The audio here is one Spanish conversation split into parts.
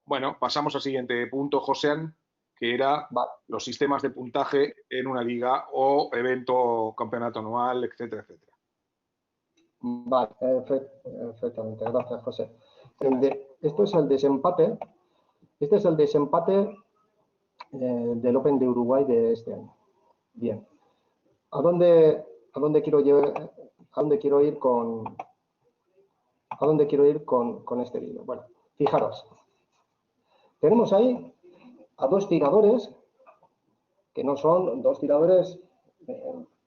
Bueno, pasamos al siguiente punto, Josean, que era Vale. los sistemas de puntaje en una liga o evento, campeonato anual, etcétera, etcétera. Vale, perfectamente, gracias, José. Esto es el desempate. Este es el desempate del Open de Uruguay de este año. Bien. ¿A dónde quiero ir con este vídeo? Bueno, fijaros. Tenemos ahí a dos tiradores que no son dos tiradores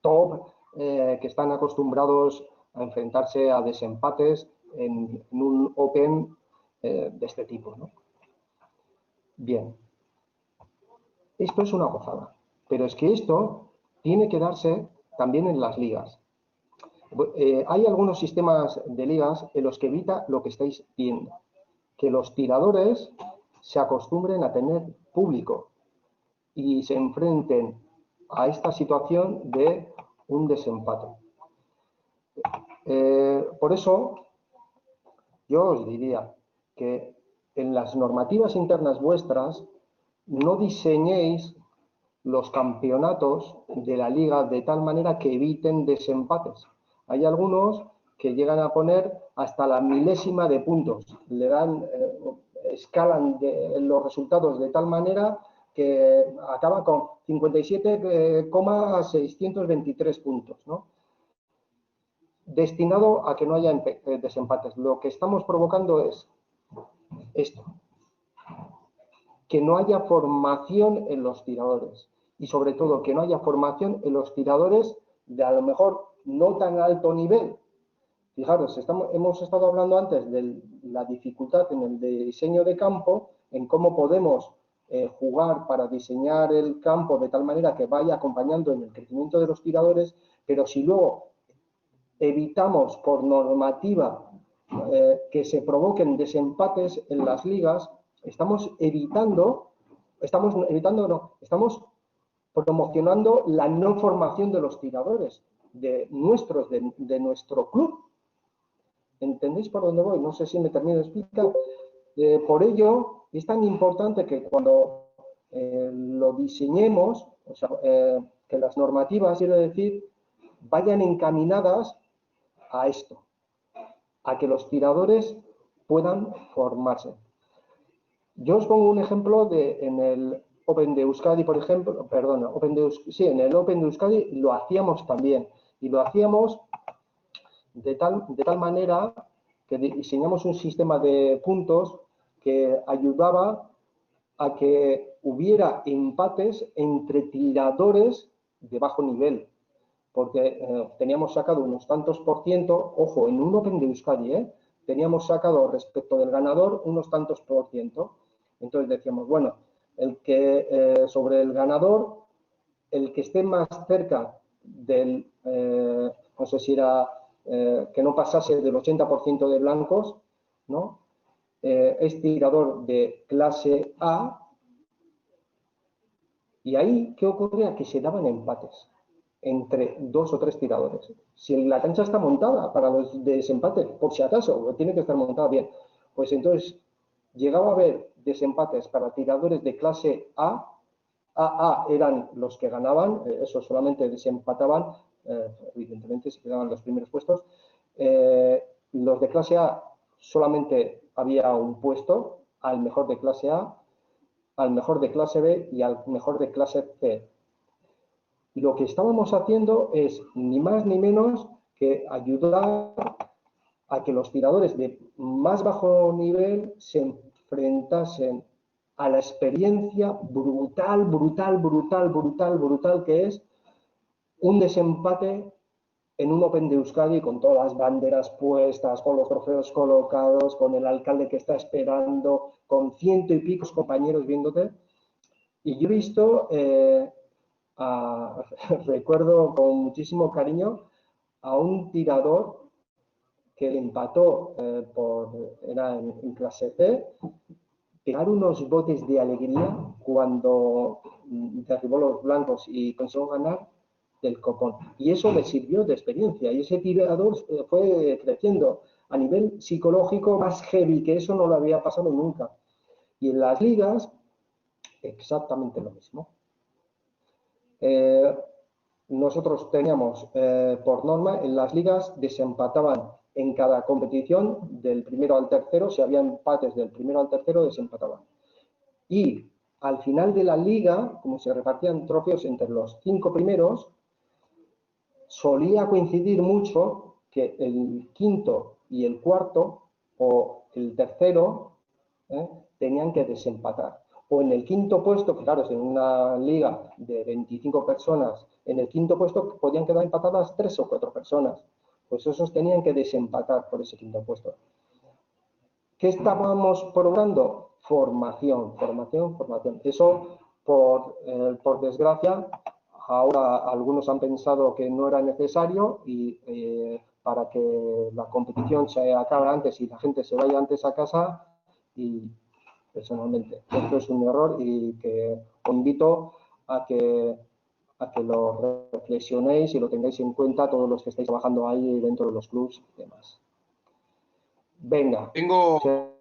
top que están acostumbrados a enfrentarse a desempates en un Open de este tipo, ¿no? Bien. Esto es una gozada, pero es que esto tiene que darse también en las ligas. Hay algunos sistemas de ligas en los que evita lo que estáis viendo, que los tiradores se acostumbren a tener público y se enfrenten a esta situación de un desempate. Por eso, yo os diría que en las normativas internas vuestras no diseñéis los campeonatos de la liga de tal manera que eviten desempates. Hay algunos que llegan a poner hasta la milésima de puntos, le dan, escalan los resultados de tal manera que acaba con 57,623 puntos, ¿no? Destinado a que no haya desempates. Lo que estamos provocando es esto, que no haya formación en los tiradores y sobre todo que no haya formación en los tiradores de a lo mejor no tan alto nivel. Fijaros, hemos estado hablando antes de la dificultad en el diseño de campo, en cómo podemos jugar para diseñar el campo de tal manera que vaya acompañando en el crecimiento de los tiradores, pero si luego evitamos por normativa que se provoquen desempates en las ligas, estamos promocionando la no formación de los tiradores de nuestro club. ¿Entendéis por dónde voy? No sé si me termino de explicar. Por ello, es tan importante que cuando lo diseñemos, o sea, que las normativas, quiero decir, vayan encaminadas a esto, a que los tiradores puedan formarse. Yo os pongo un ejemplo en el Open de Euskadi, por ejemplo, perdón, en el Open de Euskadi lo hacíamos también, y lo hacíamos de tal manera que diseñamos un sistema de puntos que ayudaba a que hubiera empates entre tiradores de bajo nivel, porque teníamos sacado unos tantos por ciento, ojo, en un Open de Euskadi, teníamos sacado respecto del ganador unos tantos por ciento. Entonces decíamos, bueno, sobre el ganador, el que esté más cerca del, no sé si era, que no pasase del 80% de blancos, ¿no? Es tirador de clase A, y ahí, ¿qué ocurría? Que se daban empates entre dos o tres tiradores. Si la cancha está montada para los desempates, por si acaso, tiene que estar montada bien, pues entonces llegaba a haber desempates para tiradores de clase A. AA eran los que ganaban, eso solamente desempataban, evidentemente se quedaban los primeros puestos. Los de clase A solamente había un puesto, al mejor de clase A, al mejor de clase B y al mejor de clase C. Y lo que estábamos haciendo es ni más ni menos que ayudar a que los tiradores de más bajo nivel se enfrentasen a la experiencia brutal que es un desempate en un Open de Euskadi con todas las banderas puestas, con los trofeos colocados, con el alcalde que está esperando, con ciento y pico compañeros viéndote. Y yo he visto, recuerdo con muchísimo cariño, a un tirador que empató, era en clase C, pegar unos botes de alegría cuando derribó los blancos y consiguió ganar del copón. Y eso le sirvió de experiencia. Y ese tirador fue creciendo a nivel psicológico más heavy, que eso no lo había pasado nunca. Y en las ligas, exactamente lo mismo. Nosotros teníamos, por norma, en las ligas desempataban en cada competición del primero al tercero, si había empates del primero al tercero, desempataban. Y al final de la liga, como se repartían trofeos entre los 5 primeros, solía coincidir mucho que el quinto y el cuarto, o el tercero, tenían que desempatar. O en el quinto puesto, fijaros, en una liga de 25 personas, en el quinto puesto podían quedar empatadas 3 o 4 personas. Pues esos tenían que desempatar por ese quinto puesto. ¿Qué estábamos probando? Formación, formación, formación. Eso, por desgracia, ahora algunos han pensado que no era necesario y para que la competición se acabe antes y la gente se vaya antes a casa, y personalmente esto es un error y que os invito a que lo reflexionéis y lo tengáis en cuenta todos los que estáis trabajando ahí dentro de los clubs y demás. Venga, Tengo 2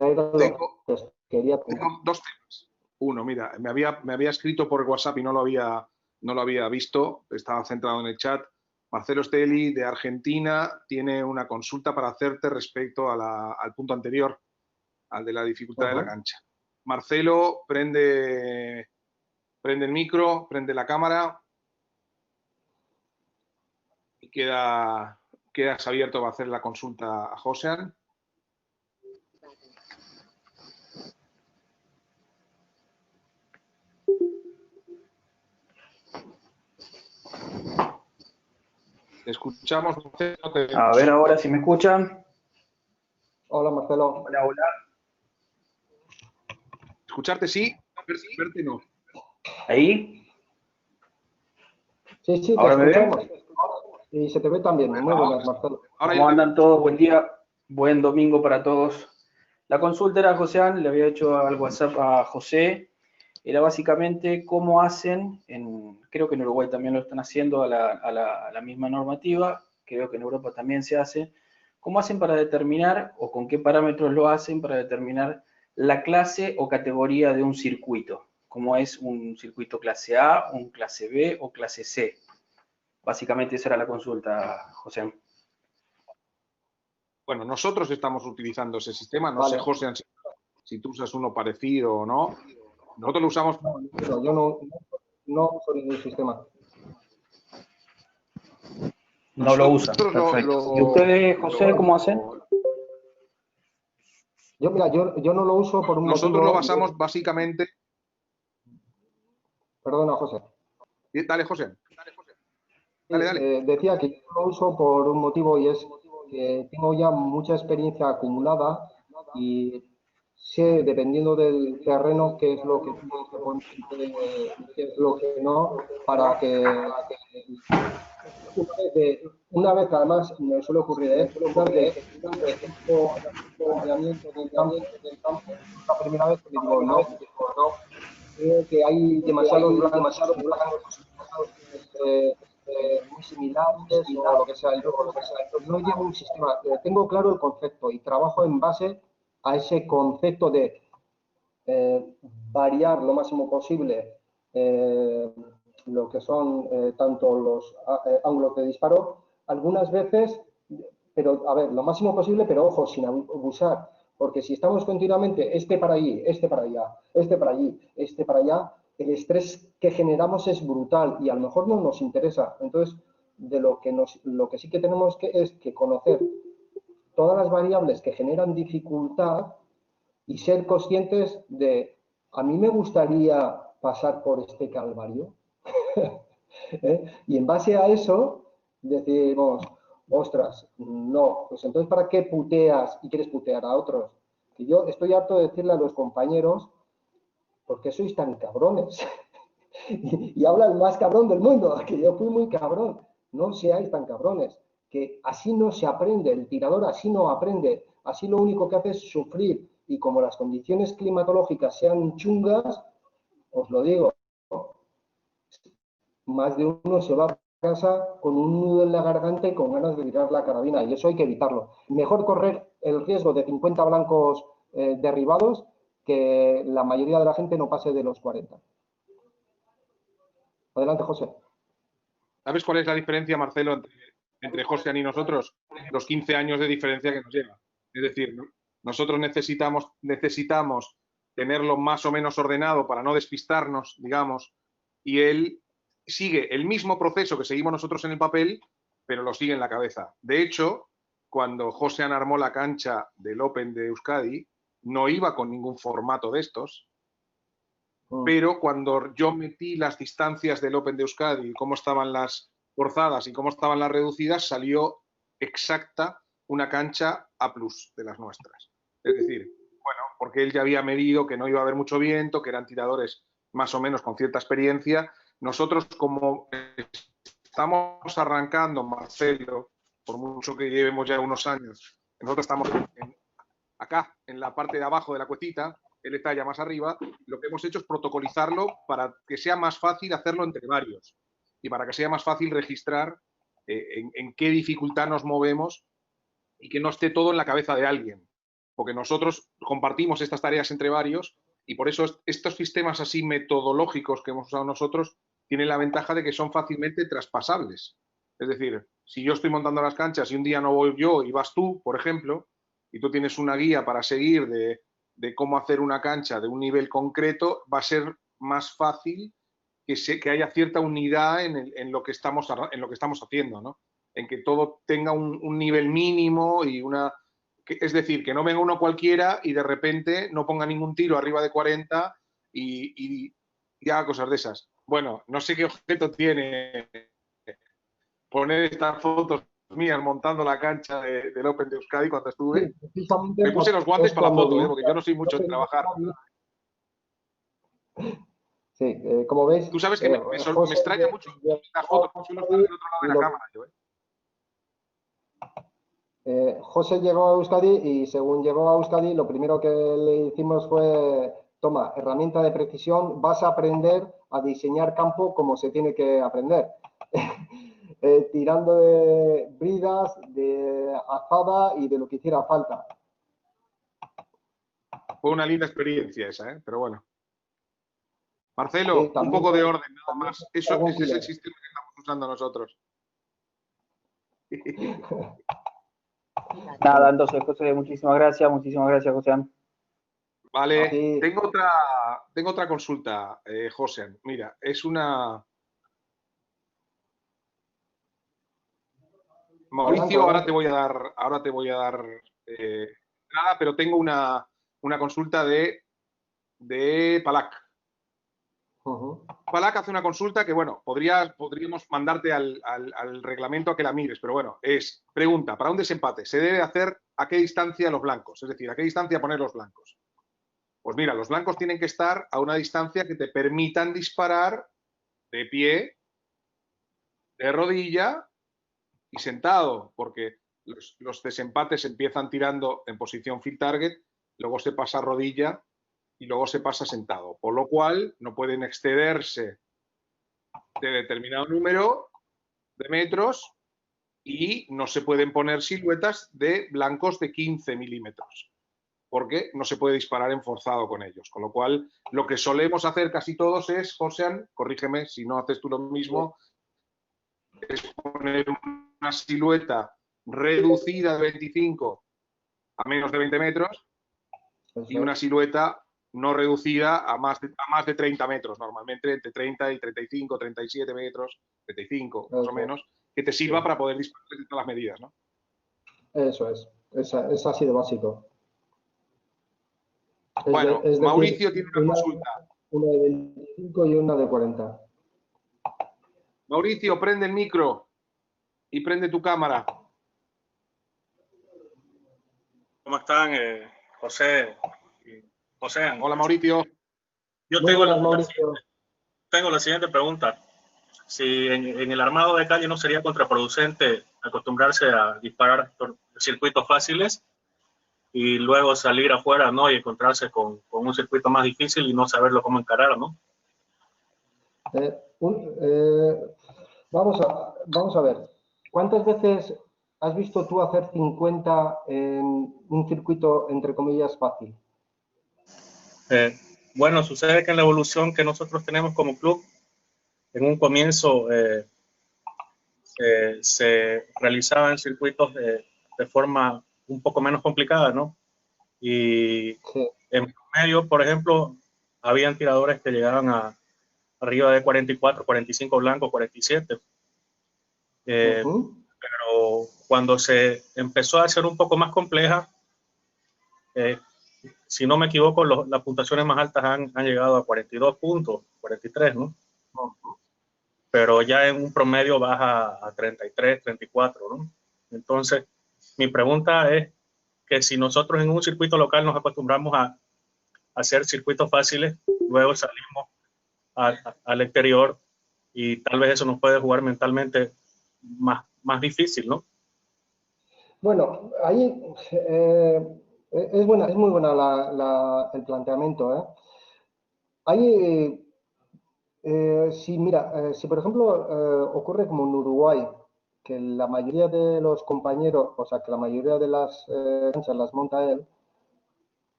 temas. Uno, mira, me había escrito por WhatsApp y no lo había visto, estaba centrado en el chat. Marcelo Stelli, de Argentina, tiene una consulta para hacerte respecto al punto anterior, al de la dificultad de la cancha. Marcelo, prende el micro, prende la cámara y quedas abierto para hacer la consulta a Josean. Te escuchamos, Marcelo. A ver ahora si me escuchan. Hola, Marcelo. Hola, hola. Escucharte sí, verte no. ¿Ahí? Sí, te ¿Ahora escuchamos. me ven? Y se te ve también. Muy buenas, Marcelo. ¿Cómo andan todos? Buen día, buen domingo para todos. La consulta era, Josean, le había hecho al WhatsApp a José, era básicamente cómo hacen, creo que en Uruguay también lo están haciendo a la misma normativa, creo que en Europa también se hace, cómo hacen para determinar o con qué parámetros lo hacen para determinar la clase o categoría de un circuito, como es un circuito clase A, un clase B o clase C. Básicamente esa era la consulta, José. Bueno, nosotros estamos utilizando ese sistema. No Vale. sé, José, si tú usas uno parecido o no. Nosotros lo usamos. No, yo no uso ningún sistema. No lo usan. Perfecto. ¿Y ustedes, José, cómo hacen? Mira, yo no lo uso por un motivo. Nosotros lo basamos básicamente. Perdona, José. Dale, José. Dale. Decía que yo lo uso por un motivo, y es que tengo ya mucha experiencia acumulada y sé, dependiendo del terreno, qué es lo que tengo que poner y qué es lo que no, para que una vez además me suele ocurrir, una vez que tengo acompañamiento del campo, la primera vez que le digo no, creo que hay demasiados blancos muy similares o lo que sea. No llevo un sistema, tengo claro el concepto y trabajo en base a ese concepto de variar lo máximo posible lo que son tanto los ángulos de disparo, algunas veces, pero a ver, lo máximo posible, pero ojo, sin abusar, porque si estamos continuamente este para allí, este para allá, este para allí, este para allá, el estrés que generamos es brutal y a lo mejor no nos interesa. Entonces, lo que sí que tenemos es que conocer todas las variables que generan dificultad y ser conscientes de, a mí me gustaría pasar por este calvario. Y en base a eso decimos, ostras, no, pues entonces ¿para qué puteas y quieres putear a otros? Que yo estoy harto de decirle a los compañeros, ¿por qué sois tan cabrones? y habla el más cabrón del mundo, que yo fui muy cabrón. No seáis tan cabrones, que así no se aprende, el tirador así no aprende, así lo único que hace es sufrir, y como las condiciones climatológicas sean chungas, os lo digo, más de uno se va a casa con un nudo en la garganta y con ganas de tirar la carabina, y eso hay que evitarlo. Mejor correr el riesgo de 50 blancos derribados que la mayoría de la gente no pase de los 40. Adelante, José. ¿Sabes cuál es la diferencia, Marcelo, entre José y nosotros? Los 15 años de diferencia que nos lleva. Es decir, nosotros necesitamos tenerlo más o menos ordenado para no despistarnos, digamos, y él sigue el mismo proceso que seguimos nosotros en el papel, pero lo sigue en la cabeza. De hecho, cuando José armó la cancha del Open de Euskadi, no iba con ningún formato de estos, pero cuando yo metí las distancias del Open de Euskadi, cómo estaban las forzadas y cómo estaban las reducidas, salió exacta una cancha A+ de las nuestras. Es decir, bueno, porque él ya había medido que no iba a haber mucho viento, que eran tiradores más o menos con cierta experiencia. Nosotros, como estamos arrancando, Marcelo, por mucho que llevemos ya unos años, nosotros estamos acá, en la parte de abajo de la cuetita, él está ya más arriba, lo que hemos hecho es protocolizarlo para que sea más fácil hacerlo entre varios y para que sea más fácil registrar en qué dificultad nos movemos y que no esté todo en la cabeza de alguien, porque nosotros compartimos estas tareas entre varios y por eso estos sistemas así metodológicos que hemos usado nosotros tienen la ventaja de que son fácilmente traspasables. Es decir, si yo estoy montando las canchas y un día no voy yo y vas tú, por ejemplo, y tú tienes una guía para seguir de cómo hacer una cancha de un nivel concreto, va a ser más fácil que haya cierta unidad en lo que estamos haciendo, ¿no? En que todo tenga un nivel mínimo y es decir, que no venga uno cualquiera y de repente no ponga ningún tiro arriba de 40 y haga cosas de esas. Bueno, no sé qué objeto tiene poner estas fotos mías montando la cancha del Open de Euskadi cuando estuve. Sí, me puse los guantes para la foto, porque yo no soy mucho de trabajar. Sí, como veis... Tú sabes que me extraña mucho las fotos, porque suelo estar del otro lado de la cámara. José llegó a Euskadi y según llegó a Euskadi lo primero que le hicimos fue: toma, herramienta de precisión, vas a aprender a diseñar campo como se tiene que aprender. Tirando de bridas, de azada y de lo que hiciera falta. Fue una linda experiencia esa, pero bueno. Marcelo, sí, un poco de orden, nada más. Ese es el sistema que estamos usando nosotros. Nada, entonces, José, muchísimas gracias, José. Vale, sí. Tengo otra consulta, José. Mira, es una... Mauricio, ahora te voy a dar nada, pero tengo una consulta de Palak. Palak hace una consulta que, bueno, podríamos mandarte al reglamento a que la mires, pero bueno, pregunta, para un desempate, ¿se debe hacer a qué distancia los blancos? Es decir, ¿a qué distancia poner los blancos? Pues mira, los blancos tienen que estar a una distancia que te permitan disparar de pie, de rodilla y sentado, porque los desempates empiezan tirando en posición field target, luego se pasa a rodilla y luego se pasa sentado, por lo cual no pueden excederse de determinado número de metros y no se pueden poner siluetas de blancos de 15 milímetros, porque no se puede disparar en forzado con ellos. Con lo cual, lo que solemos hacer casi todos es, José, corrígeme si no haces tú lo mismo, es poner una silueta reducida de 25 a menos de 20 metros y una silueta no reducida a más de 30 metros, normalmente entre 30 y 35, 37 metros, 35 más o menos, que te sirva para poder disparar de todas las medidas, ¿no? Eso es así de básico. Bueno, es Mauricio tiene una consulta. Una de 25 y una de 40. Mauricio, prende el micro y prende tu cámara. ¿Cómo están, José? Hola, Mauricio. Yo tengo la siguiente pregunta. Si en el armado de calle no sería contraproducente acostumbrarse a disparar por circuitos fáciles y luego salir afuera, ¿no? Y encontrarse con un circuito más difícil y no saberlo cómo encarar, ¿no? Vamos a ver. ¿Cuántas veces has visto tú hacer 50 en un circuito, entre comillas, fácil? Bueno, sucede que en la evolución que nosotros tenemos como club, en un comienzo se realizaban circuitos de forma un poco menos complicada, ¿no? Y Sí. en promedio, por ejemplo, habían tiradores que llegaban a arriba de 44, 45 blancos, 47. Pero cuando se empezó a hacer un poco más compleja, si no me equivoco, las puntuaciones más altas han llegado a 42 puntos, 43, ¿no? Pero ya en un promedio baja a 33, 34, ¿no? Entonces, mi pregunta es que si nosotros en un circuito local nos acostumbramos a hacer circuitos fáciles, luego salimos al exterior y tal vez eso nos puede jugar mentalmente más difícil, ¿no? Bueno, ahí es muy buena el planteamiento, ¿eh? Ahí, si por ejemplo ocurre como en Uruguay, que la mayoría de los compañeros, o sea, que la mayoría de las canchas las monta él,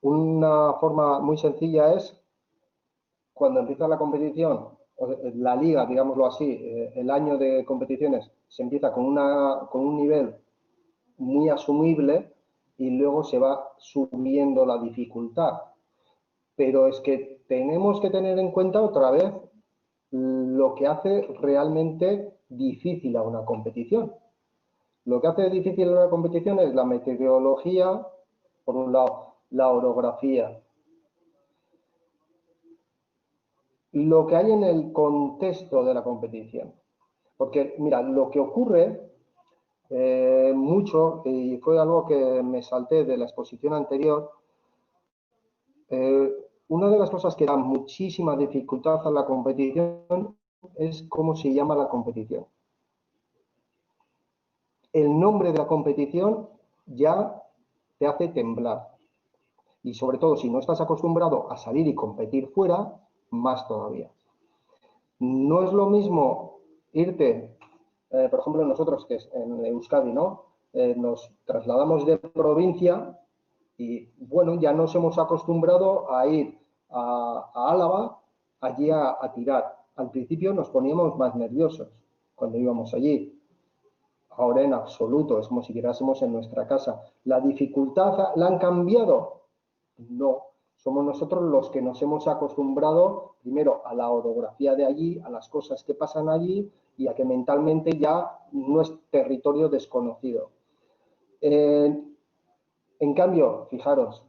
una forma muy sencilla es cuando empieza la competición, la liga, digámoslo así, el año de competiciones se empieza con un nivel muy asumible y luego se va subiendo la dificultad. Pero es que tenemos que tener en cuenta otra vez lo que hace realmente difícil a una competición. Lo que hace difícil a una competición es la meteorología, por un lado, la orografía, lo que hay en el contexto de la competición. Porque, mira, lo que ocurre mucho, y fue algo que me salté de la exposición anterior, una de las cosas que da muchísima dificultad a la competición es cómo se llama la competición. El nombre de la competición ya te hace temblar. Y sobre todo, si no estás acostumbrado a salir y competir fuera, más todavía. No es lo mismo irte, por ejemplo, nosotros que es en Euskadi, ¿no? Nos trasladamos de provincia y, bueno, ya nos hemos acostumbrado a ir a Álava, allí a tirar. Al principio nos poníamos más nerviosos cuando íbamos allí. Ahora en absoluto, es como si quedásemos en nuestra casa. ¿La dificultad la han cambiado? No. Somos nosotros los que nos hemos acostumbrado primero a la orografía de allí, a las cosas que pasan allí y a que mentalmente ya no es territorio desconocido. En cambio, fijaros,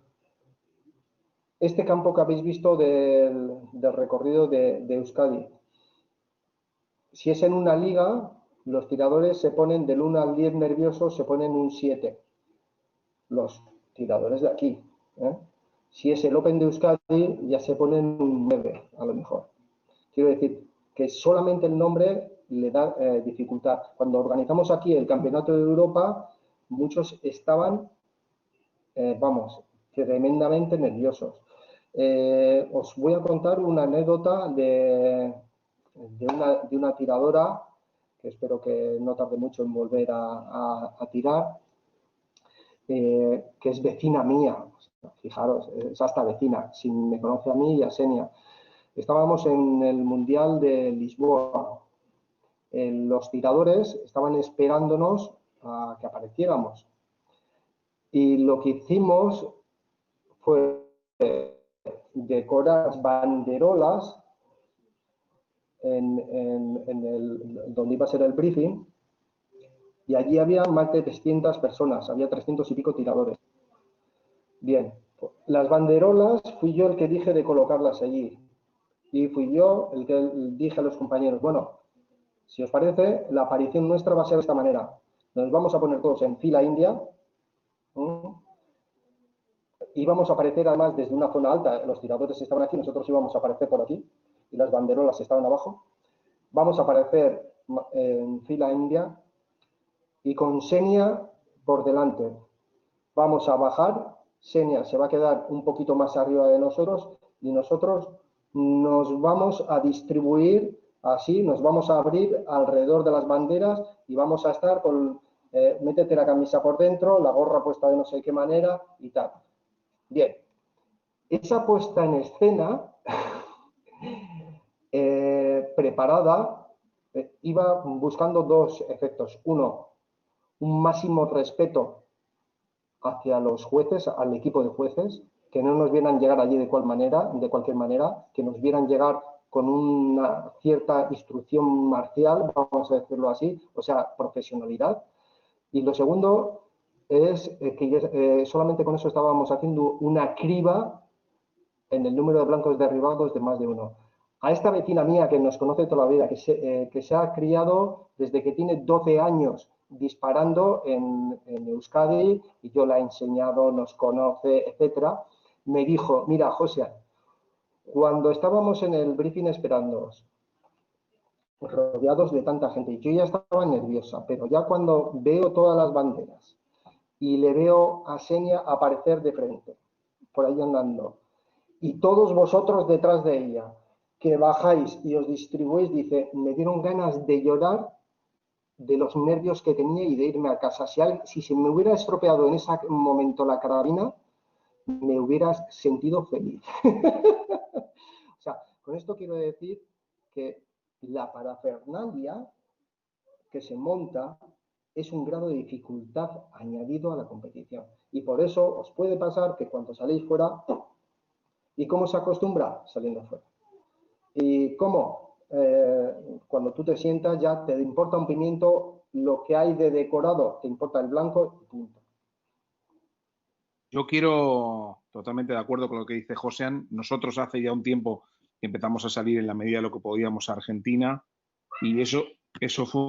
este campo que habéis visto del recorrido de Euskadi, si es en una liga, los tiradores se ponen del 1 al 10 nerviosos, se ponen un 7. Los tiradores de aquí. Si es el Open de Euskadi, ya se ponen un 9, a lo mejor. Quiero decir que solamente el nombre le da dificultad. Cuando organizamos aquí el Campeonato de Europa, muchos estaban, tremendamente nerviosos. Os voy a contar una anécdota de una tiradora, que espero que no tarde mucho en volver a tirar, que es vecina mía. Fijaros, es hasta vecina, si me conoce a mí y a Xenia. Estábamos en el Mundial de Lisboa. Los tiradores estaban esperándonos a que apareciéramos. Y lo que hicimos fue decorar banderolas donde iba a ser el briefing, y allí había más de 300 personas, había 300 y pico tiradores. Bien, las banderolas fui yo el que dije de colocarlas allí, y fui yo el que dije a los compañeros, bueno, si os parece, la aparición nuestra va a ser de esta manera. Nos vamos a poner todos en fila india, y vamos a aparecer además desde una zona alta. Los tiradores estaban aquí, nosotros íbamos a aparecer por aquí, y las banderolas estaban abajo. Vamos a aparecer en fila india y con Xenia por delante. Vamos a bajar, Xenia se va a quedar un poquito más arriba de nosotros y nosotros nos vamos a distribuir así, nos vamos a abrir alrededor de las banderas y vamos a estar con, métete la camisa por dentro, la gorra puesta de no sé qué manera y tal. Bien, esa puesta en escena preparada iba buscando dos efectos. Uno, un máximo respeto hacia los jueces, al equipo de jueces, que no nos vieran llegar allí de cualquier manera, que nos vieran llegar con una cierta instrucción marcial, vamos a decirlo así, o sea, profesionalidad. Y lo segundo es que solamente con eso estábamos haciendo una criba en el número de blancos derribados de más de uno. A esta vecina mía que nos conoce toda la vida, que se ha criado desde que tiene 12 años disparando en Euskadi, y yo la he enseñado, nos conoce, etcétera, me dijo, mira, José, cuando estábamos en el briefing esperándoos, rodeados de tanta gente, yo ya estaba nerviosa, pero ya cuando veo todas las banderas y le veo a Xenia aparecer de frente, por ahí andando, y todos vosotros detrás de ella, que bajáis y os distribuís, dice, me dieron ganas de llorar de los nervios que tenía y de irme a casa. Si se me hubiera estropeado en ese momento la carabina, me hubiera sentido feliz. O sea, con esto quiero decir que la parafernalia que se monta es un grado de dificultad añadido a la competición. Y por eso os puede pasar que cuando saléis fuera, ¿y cómo se acostumbra? Saliendo fuera. ¿Y cómo? Cuando tú te sientas ya te importa un pimiento lo que hay de decorado, te importa el blanco y punto. Yo quiero, totalmente de acuerdo con lo que dice Josean, nosotros hace ya un tiempo que empezamos a salir en la medida de lo que podíamos a Argentina y eso fue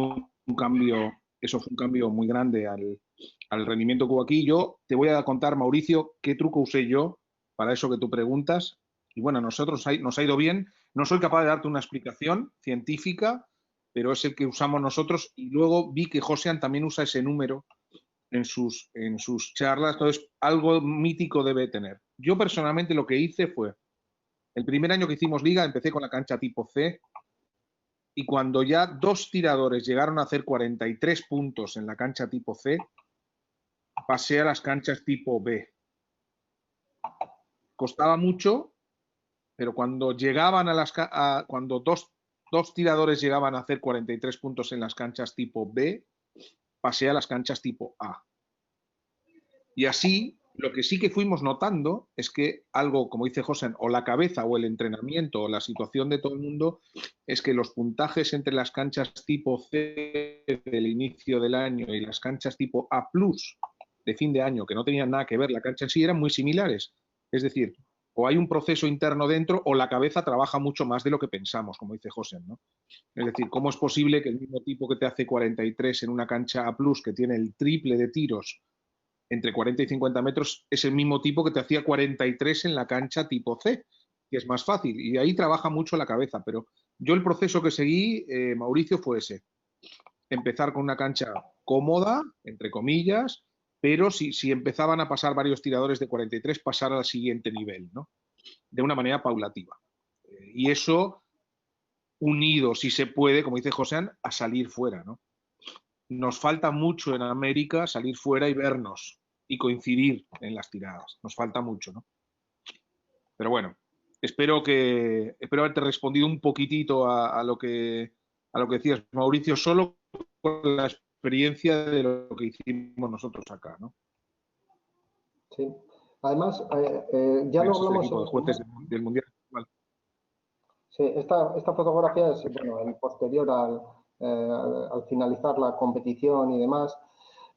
un cambio muy grande al rendimiento que hubo aquí. Yo te voy a contar, Mauricio, qué truco usé yo para eso que tú preguntas. Y bueno, a nosotros nos ha ido bien. No soy capaz de darte una explicación científica, pero es el que usamos nosotros. Y luego vi que Josean también usa ese número en sus charlas. Entonces, algo mítico debe tener. Yo personalmente lo que hice fue, el primer año que hicimos liga, empecé con la cancha tipo C, y cuando ya 2 tiradores llegaron a hacer 43 puntos en la cancha tipo C, pasé a las canchas tipo B. Costaba mucho, pero cuando llegaban cuando dos tiradores llegaban a hacer 43 puntos en las canchas tipo B, pasé a las canchas tipo A. Y así, lo que sí que fuimos notando es que algo, como dice José, o la cabeza o el entrenamiento o la situación de todo el mundo, es que los puntajes entre las canchas tipo C del inicio del año y las canchas tipo A+ de fin de año, que no tenían nada que ver la cancha en sí, eran muy similares. Es decir, o hay un proceso interno dentro o la cabeza trabaja mucho más de lo que pensamos, como dice José, ¿no? Es decir, ¿cómo es posible que el mismo tipo que te hace 43 en una cancha A+, que tiene el triple de tiros entre 40 y 50 metros, es el mismo tipo que te hacía 43 en la cancha tipo C, que es más fácil? Y ahí trabaja mucho la cabeza, pero yo el proceso que seguí, Mauricio, fue ese. Empezar con una cancha cómoda, entre comillas, pero si empezaban a pasar varios tiradores de 43, pasar al siguiente nivel, ¿no? De una manera paulativa. Y eso unido, si se puede, como dice Joséan, a salir fuera, ¿no? Nos falta mucho en América salir fuera y vernos y coincidir en las tiradas. Nos falta mucho, ¿no? Pero bueno, espero haberte respondido un poquitito a lo que decías, Mauricio, solo con la experiencia de lo que hicimos nosotros acá, ¿no? Sí. Además, ya lo hablamos. Equipo de jueces del Mundial. Sí, esta fotografía es, bueno, el posterior al finalizar la competición y demás.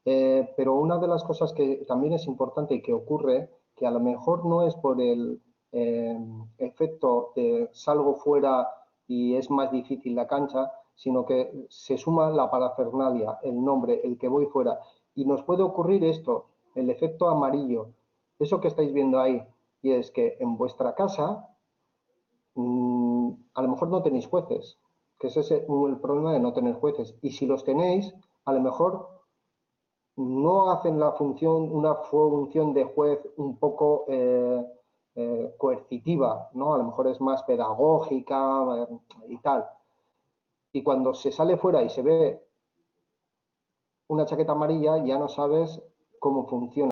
Pero una de las cosas que también es importante y que ocurre, que a lo mejor no es por el efecto de salgo fuera y es más difícil la cancha, sino que se suma la parafernalia, el nombre, el que voy fuera. Y nos puede ocurrir esto, el efecto amarillo, eso que estáis viendo ahí, y es que en vuestra casa a lo mejor no tenéis jueces, que ese es el problema de no tener jueces. Y si los tenéis, a lo mejor no hacen una función de juez un poco coercitiva, ¿no? A lo mejor es más pedagógica y tal. Y cuando se sale fuera y se ve una chaqueta amarilla, ya no sabes cómo funciona.